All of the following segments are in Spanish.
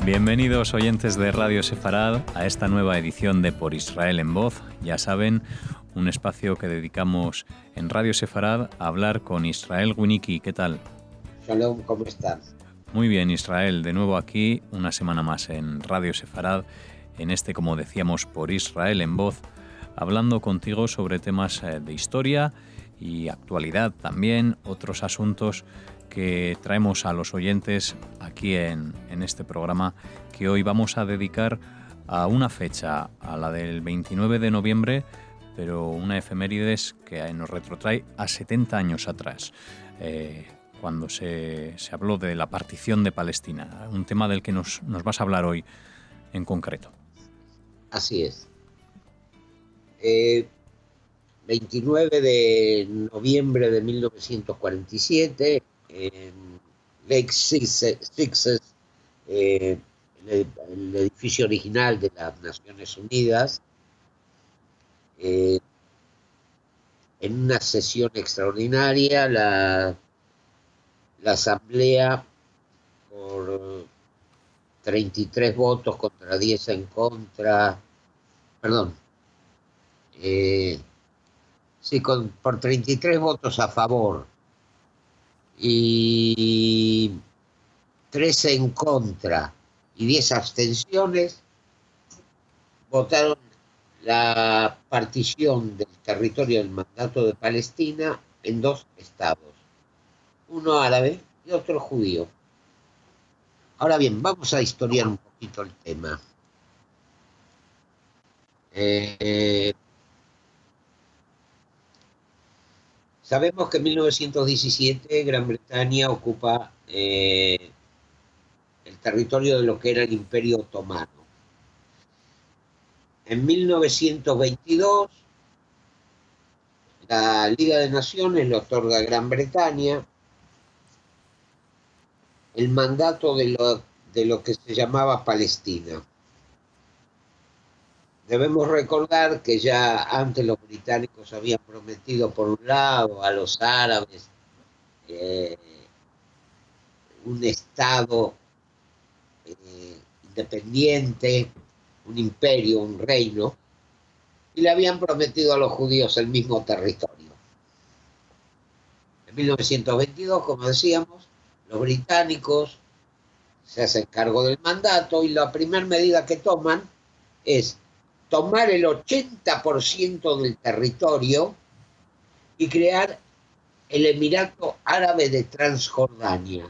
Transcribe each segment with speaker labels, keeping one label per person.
Speaker 1: Bienvenidos oyentes de Radio Sefarad a esta nueva edición de Por Israel en Voz. Ya saben, un espacio que dedicamos en Radio Sefarad a hablar con Israel Winiki. ¿Qué tal?
Speaker 2: Shalom, ¿cómo estás?
Speaker 1: Muy bien, Israel. De nuevo aquí, una semana más en Radio Sefarad, en este, como decíamos, Por Israel en Voz, hablando contigo sobre temas de historia y actualidad también, otros asuntos que traemos a los oyentes aquí en este programa, que hoy vamos a dedicar a una fecha, a la del 29 de noviembre, pero una efemérides que nos retrotrae a 70 años atrás, cuando se habló de la partición de Palestina, un tema del que nos vas a hablar hoy en concreto.
Speaker 2: Así es. 29 de noviembre de 1947, en Lake Sixes, el edificio original de las Naciones Unidas, en una sesión extraordinaria, la Asamblea, por 33 votos contra 10 en contra, por 33 votos a favor y 13 en contra y 10 abstenciones, votaron la partición del territorio del mandato de Palestina en dos estados, uno árabe y otro judío. Ahora bien, vamos a historiar un poquito el tema. Sabemos que en 1917 Gran Bretaña ocupa el territorio de lo que era el Imperio Otomano. En 1922, la Liga de Naciones le otorga a Gran Bretaña el mandato de lo que se llamaba Palestina. Debemos recordar que ya antes los británicos habían prometido, por un lado, a los árabes un estado independiente, un imperio, un reino, y le habían prometido a los judíos el mismo territorio. En 1922, como decíamos, los británicos se hacen cargo del mandato y la primera medida que toman es tomar el 80% del territorio y crear el Emirato Árabe de Transjordania,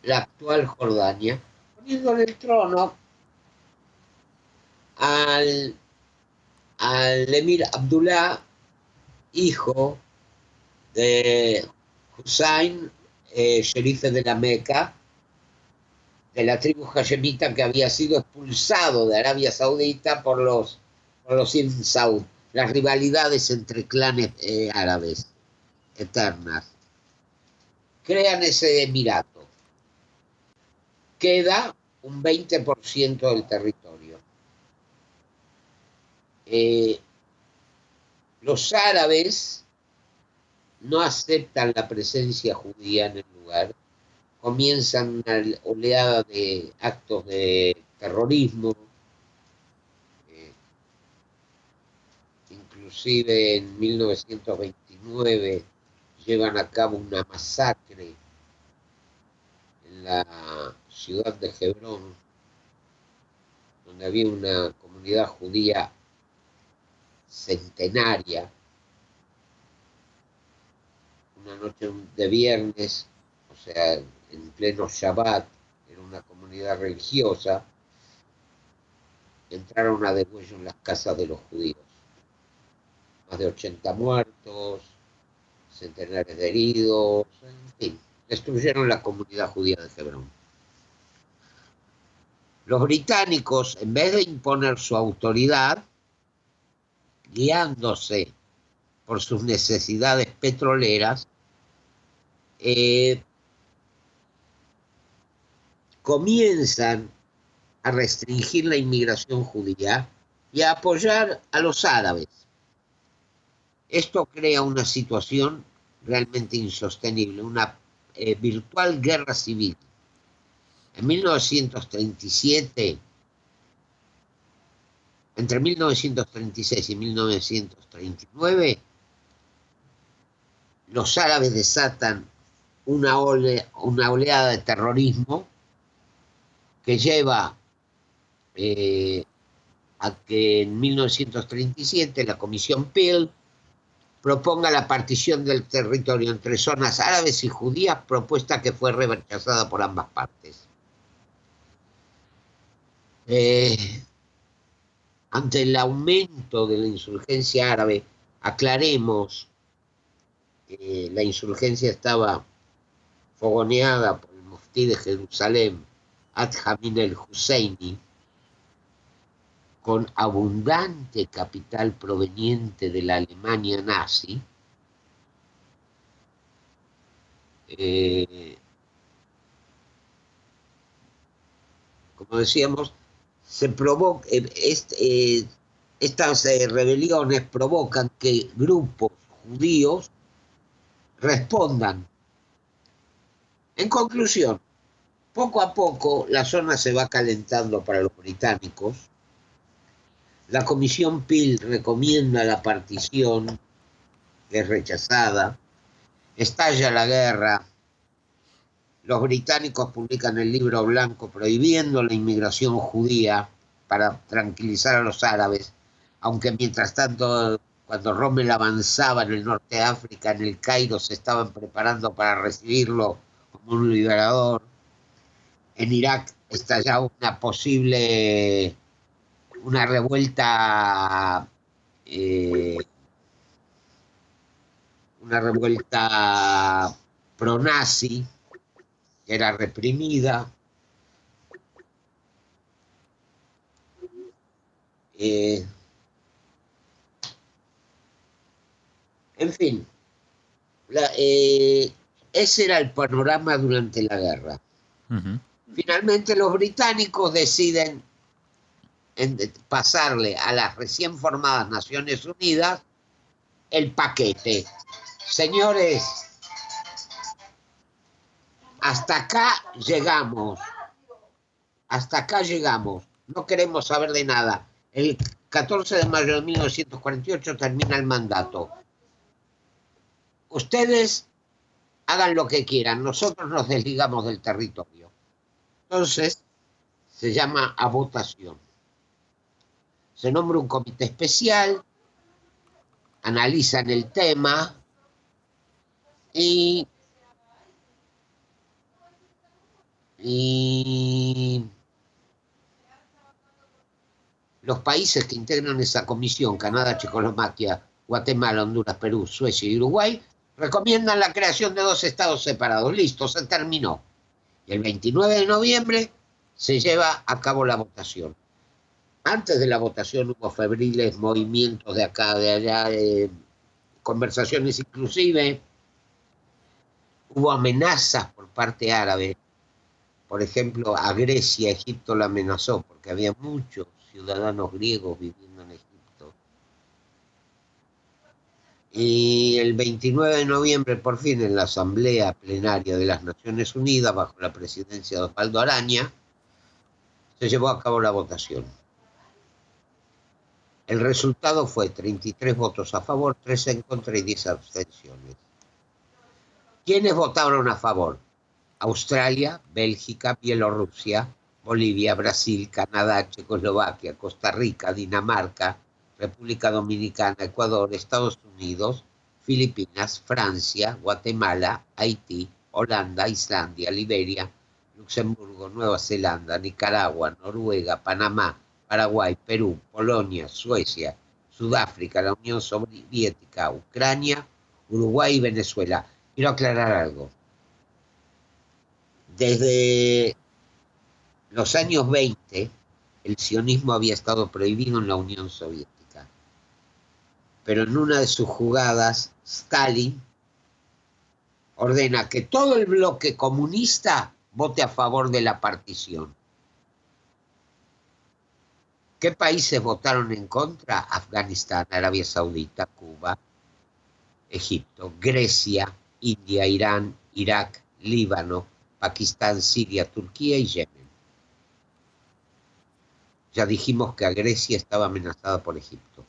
Speaker 2: la actual Jordania, poniendo en el trono al emir Abdullah, hijo de Hussein, sherife de la Meca, de la tribu hashemita, que había sido expulsado de Arabia Saudita por los Ibn Saud, las rivalidades entre clanes árabes eternas. Crean ese emirato. Queda un 20% del territorio. Los árabes no aceptan la presencia judía en el lugar. Comienzan una oleada de actos de terrorismo. Inclusive en 1929 llevan a cabo una masacre en la ciudad de Hebrón, donde había una comunidad judía centenaria. Una noche de viernes, o sea, en pleno Shabbat, era una comunidad religiosa, entraron a degüello en las casas de los judíos. Más de 80 muertos, centenares de heridos, en fin, destruyeron la comunidad judía de Hebrón. Los británicos, en vez de imponer su autoridad, guiándose por sus necesidades petroleras, comienzan a restringir la inmigración judía y a apoyar a los árabes. Esto crea una situación realmente insostenible, una virtual guerra civil. En 1937, entre 1936 y 1939, los árabes desatan una oleada de terrorismo que lleva a que en 1937 la Comisión Peel proponga la partición del territorio entre zonas árabes y judías, propuesta que fue rechazada por ambas partes. Ante el aumento de la insurgencia árabe, aclaremos, la insurgencia estaba fogoneada por el muftí de Jerusalén, Ad-Hamin el-Husseini, con abundante capital proveniente de la Alemania nazi. Como decíamos, estas rebeliones provocan que grupos judíos respondan. En conclusión, poco a poco la zona se va calentando para los británicos. La Comisión Peel recomienda la partición, que es rechazada. Estalla la guerra. Los británicos publican el libro blanco prohibiendo la inmigración judía para tranquilizar a los árabes, aunque mientras tanto, cuando Rommel avanzaba en el norte de África, en el Cairo, se estaban preparando para recibirlo como un liberador. En Irak estallaba una revuelta pro-nazi, que era reprimida. En fin, ese era el panorama durante la guerra.
Speaker 1: Uh-huh.
Speaker 2: Finalmente los británicos deciden pasarle a las recién formadas Naciones Unidas el paquete. Señores, hasta acá llegamos. No queremos saber de nada. El 14 de mayo de 1948 termina el mandato. Ustedes hagan lo que quieran, nosotros nos desligamos del territorio. Entonces, se llama a votación. Se nombra un comité especial, analizan el tema y los países que integran esa comisión, Canadá, Checoslovaquia, Guatemala, Honduras, Perú, Suecia y Uruguay, recomiendan la creación de 2 estados separados. Listo, se terminó. Y el 29 de noviembre se lleva a cabo la votación. Antes de la votación hubo febriles movimientos de acá, de allá, conversaciones inclusive. Hubo amenazas por parte árabe. Por ejemplo, a Grecia, Egipto la amenazó porque había muchos ciudadanos griegos viviendo en Egipto. Y el 29 de noviembre, por fin, en la Asamblea Plenaria de las Naciones Unidas, bajo la presidencia de Osvaldo Araña, se llevó a cabo la votación. El resultado fue 33 votos a favor, 3 en contra y 10 abstenciones. ¿Quiénes votaron a favor? Australia, Bélgica, Bielorrusia, Bolivia, Brasil, Canadá, Checoslovaquia, Costa Rica, Dinamarca, República Dominicana, Ecuador, Estados Unidos, Filipinas, Francia, Guatemala, Haití, Holanda, Islandia, Liberia, Luxemburgo, Nueva Zelanda, Nicaragua, Noruega, Panamá, Paraguay, Perú, Polonia, Suecia, Sudáfrica, la Unión Soviética, Ucrania, Uruguay y Venezuela. Quiero aclarar algo. Desde los años 20, el sionismo había estado prohibido en la Unión Soviética. Pero en una de sus jugadas, Stalin ordena que todo el bloque comunista vote a favor de la partición. ¿Qué países votaron en contra? Afganistán, Arabia Saudita, Cuba, Egipto, Grecia, India, Irán, Irak, Líbano, Pakistán, Siria, Turquía y Yemen. Ya dijimos que a Grecia estaba amenazada por Egipto.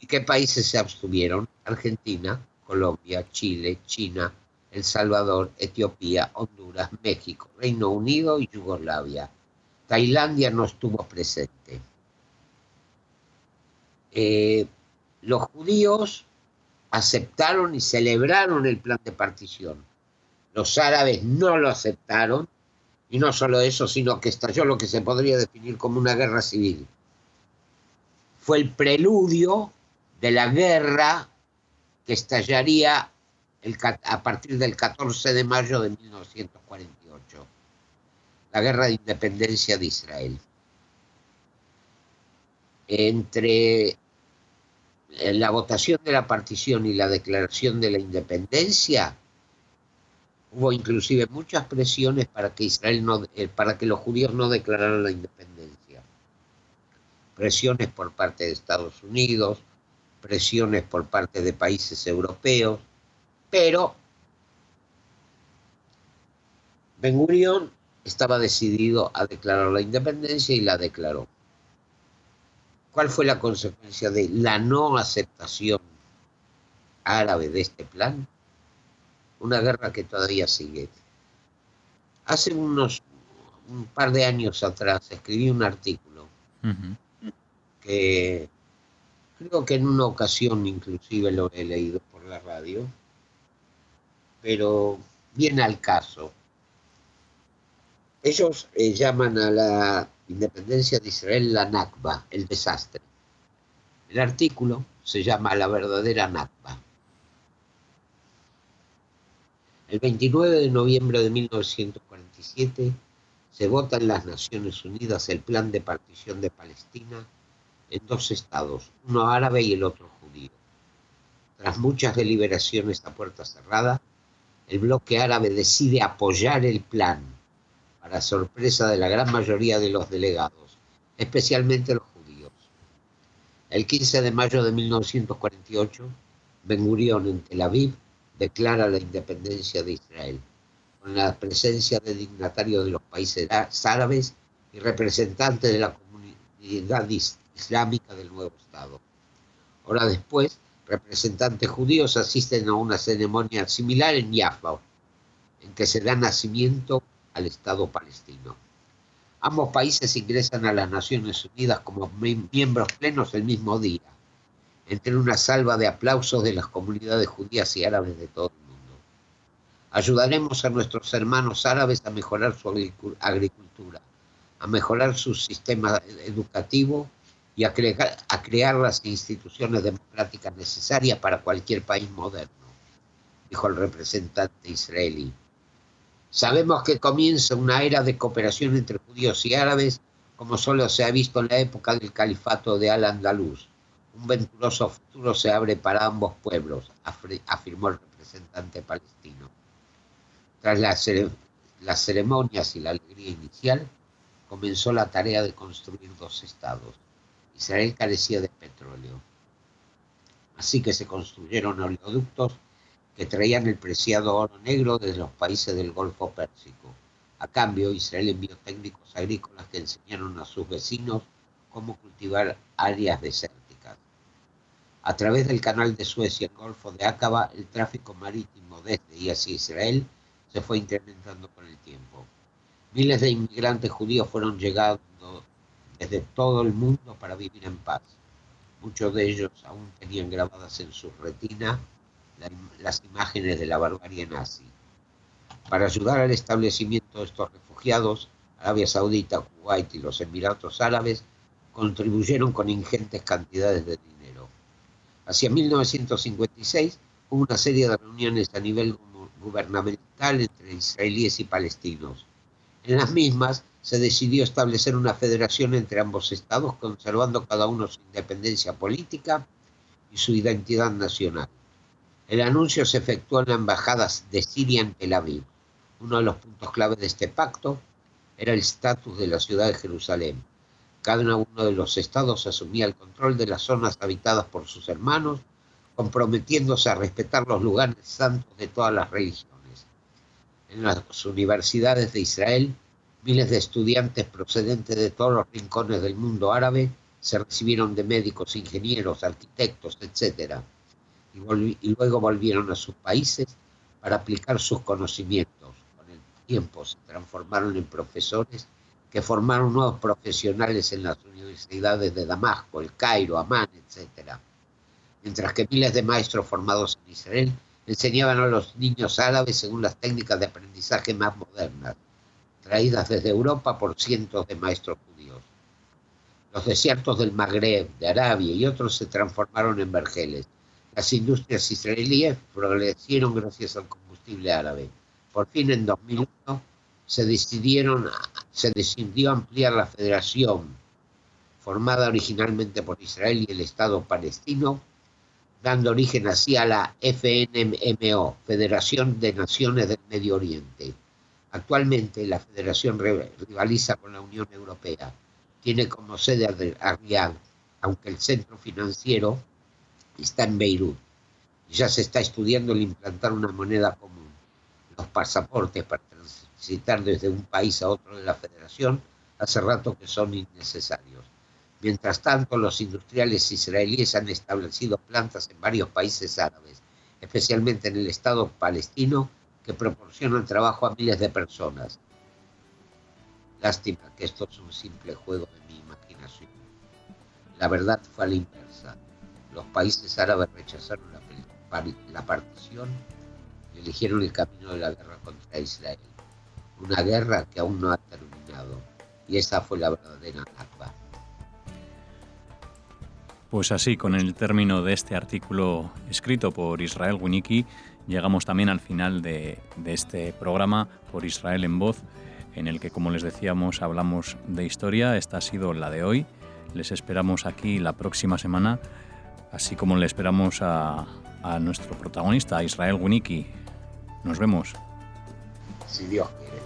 Speaker 2: ¿Y qué países se abstuvieron? Argentina, Colombia, Chile, China, El Salvador, Etiopía, Honduras, México, Reino Unido y Yugoslavia. Tailandia no estuvo presente. Los judíos aceptaron y celebraron el plan de partición. Los árabes no lo aceptaron, y no solo eso, sino que estalló lo que se podría definir como una guerra civil. Fue el preludio de la guerra que estallaría a partir del 14 de mayo de 1948, la guerra de independencia de Israel. Entre la votación de la partición y la declaración de la independencia, hubo inclusive muchas presiones para que para que los judíos no declararan la independencia. Presiones por parte de Estados Unidos, presiones por parte de países europeos, pero Ben-Gurión estaba decidido a declarar la independencia y la declaró. ¿Cuál fue la consecuencia de la no aceptación árabe de este plan? Una guerra que todavía sigue. Hace un par de años atrás escribí un artículo que creo que en una ocasión inclusive lo he leído por la radio, pero viene al caso. Ellos llaman a la independencia de Israel la Nakba, el desastre. El artículo se llama La verdadera Nakba. El 29 de noviembre de 1947 se vota en las Naciones Unidas el plan de partición de Palestina en dos estados, uno árabe y el otro judío. Tras muchas deliberaciones a puerta cerrada, el bloque árabe decide apoyar el plan, para sorpresa de la gran mayoría de los delegados, especialmente los judíos. El 15 de mayo de 1948, Ben-Gurión en Tel Aviv declara la independencia de Israel, con la presencia de dignatarios de los países árabes y representantes de la comunidad islámica del nuevo Estado. Horas después, representantes judíos asisten a una ceremonia similar en Jaffa, en que se da nacimiento al Estado palestino. Ambos países ingresan a las Naciones Unidas como miembros plenos el mismo día, entre una salva de aplausos de las comunidades judías y árabes de todo el mundo. Ayudaremos a nuestros hermanos árabes a mejorar su agricultura, a mejorar su sistema educativo y a crear las instituciones democráticas necesarias para cualquier país moderno, dijo el representante israelí. Sabemos que comienza una era de cooperación entre judíos y árabes, como solo se ha visto en la época del califato de Al-Andalus. Un venturoso futuro se abre para ambos pueblos, afirmó el representante palestino. Tras las ceremonias y la alegría inicial, comenzó la tarea de construir dos estados. Israel carecía de petróleo, así que se construyeron oleoductos que traían el preciado oro negro desde los países del Golfo Pérsico. A cambio, Israel envió técnicos agrícolas que enseñaron a sus vecinos cómo cultivar áreas desérticas. A través del canal de Suez y el Golfo de Aqaba, el tráfico marítimo desde y hacia Israel se fue incrementando con el tiempo. Miles de inmigrantes judíos fueron llegando desde todo el mundo para vivir en paz. Muchos de ellos aún tenían grabadas en su retina las imágenes de la barbarie nazi. Para ayudar al establecimiento de estos refugiados, Arabia Saudita, Kuwait y los Emiratos Árabes contribuyeron con ingentes cantidades de dinero. Hacia 1956 hubo una serie de reuniones a nivel gubernamental entre israelíes y palestinos. En las mismas se decidió establecer una federación entre ambos estados, conservando cada uno su independencia política y su identidad nacional. El anuncio se efectuó en la embajada de Siria en Tel Aviv. Uno de los puntos clave de este pacto era el estatus de la ciudad de Jerusalén. Cada uno de los estados asumía el control de las zonas habitadas por sus hermanos, comprometiéndose a respetar los lugares santos de todas las religiones. En las universidades de Israel, miles de estudiantes procedentes de todos los rincones del mundo árabe se recibieron de médicos, ingenieros, arquitectos, etc. Y luego volvieron a sus países para aplicar sus conocimientos. Con el tiempo se transformaron en profesores que formaron nuevos profesionales en las universidades de Damasco, El Cairo, Amán, etc. Mientras que miles de maestros formados en Israel enseñaban a los niños árabes según las técnicas de aprendizaje más modernas, traídas desde Europa por cientos de maestros judíos. Los desiertos del Magreb, de Arabia y otros se transformaron en vergeles. Las industrias israelíes florecieron gracias al combustible árabe. Por fin, en 2001, se decidió ampliar la federación, formada originalmente por Israel y el Estado palestino, dando origen así a la FNMO, Federación de Naciones del Medio Oriente. Actualmente la federación rivaliza con la Unión Europea. Tiene como sede a Riad, aunque el centro financiero está en Beirut. Ya se está estudiando el implantar una moneda común. Los pasaportes para transitar desde un país a otro de la federación hace rato que son innecesarios. Mientras tanto, los industriales israelíes han establecido plantas en varios países árabes, especialmente en el Estado palestino, que proporcionan trabajo a miles de personas. Lástima que esto es un simple juego de mi imaginación. La verdad fue a la inversa. Los países árabes rechazaron la partición y eligieron el camino de la guerra contra Israel. Una guerra que aún no ha terminado. Y esa fue la verdadera Nakba.
Speaker 1: Pues así, con el término de este artículo escrito por Israel Winicky, llegamos también al final de este programa Por Israel en Voz, en el que, como les decíamos, hablamos de historia. Esta ha sido la de hoy. Les esperamos aquí la próxima semana, así como le esperamos a nuestro protagonista, Israel Winicky. Nos vemos.
Speaker 2: Si Dios quiere.